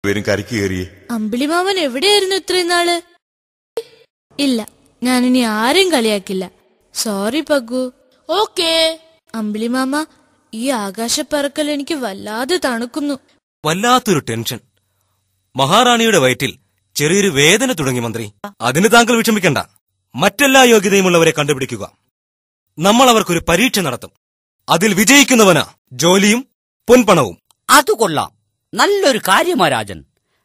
പേരും കരയ്ക്ക് കയറിയേ. അമ്പിളിമാമൻ എവിടെയായിരുന്നു ഇത്രയും നാള്? ഇല്ല, ഞാനിനി ആരും കളിയാക്കില്ല. സോറി പഗ്ഗു. ഓക്കേ. അമ്പിളിമാമ, ഈ ആകാശപ്പറക്കൽ എനിക്ക് വല്ലാതെ തണുക്കുന്നു. വല്ലാത്തൊരു ടെൻഷൻ. മഹാറാണിയുടെ വയറ്റിൽ ചെറിയൊരു വേദന തുടങ്ങി മന്ത്രി. അതിന് താങ്കൾ വിഷമിക്കണ്ട. മറ്റെല്ലാ യോഗ്യതയുമുള്ളവരെ കണ്ടുപിടിക്കുക. നമ്മൾ അവർക്കൊരു പരീക്ഷ നടത്തും. അതിൽ വിജയിക്കുന്നവനാ ജോലിയും പൊൻപണവും. അത് കൊള്ളാം. നല്ലൊരു കാര്യമാ രാജൻ.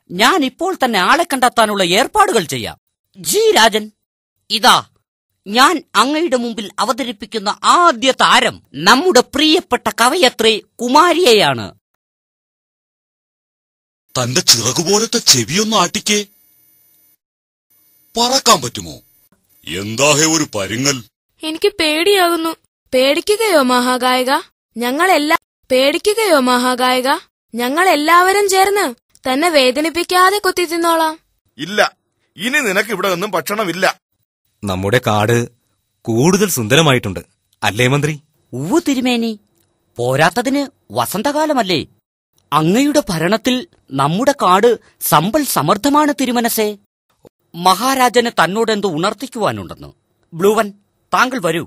ഞാൻ ഇപ്പോൾ തന്നെ ആളെ കണ്ടെത്താനുള്ള ഏർപ്പാടുകൾ ചെയ്യാം. ജി രാജൻ, ഇതാ ഞാൻ അങ്ങയുടെ മുമ്പിൽ അവതരിപ്പിക്കുന്ന ആദ്യ താരം നമ്മുടെ പ്രിയപ്പെട്ട കവയത്രി കുമാരിയെയാണ്. തന്റെ ചിറകുപോലത്തെ ചെവിയൊന്ന് ആട്ടിക്കേ. പറക്കാൻ പറ്റുമോ? എന്താഹേ ഒരു പരുങ്ങൽ. എനിക്ക് പേടിയാകുന്നു. പേടിക്കുകയോ മഹാഗായിക? ഞങ്ങളെല്ലാവരും ചേർന്ന് തന്നെ വേദനിപ്പിക്കാതെ കൊത്തി തിന്നോളാം. ഇല്ല, ഇനി നിനക്ക് ഇവിടെ ഒന്നും ഭക്ഷണമില്ല. നമ്മുടെ കാട് കൂടുതൽ സുന്ദരമായിട്ടുണ്ട്, അല്ലേ മന്ത്രി? ഉവ്വു തിരുമേനി. പോരാത്തതിന് വസന്തകാലമല്ലേ? അങ്ങയുടെ ഭരണത്തിൽ നമ്മുടെ കാട് സമ്പൽ സമൃദ്ധമാണ് തിരുമനസേ. മഹാരാജന് തന്നോടെന്തോ ഉണർത്തിക്കുവാനുണ്ടെന്ന്. ബ്ലൂവൻ, താങ്കൾ വരൂ.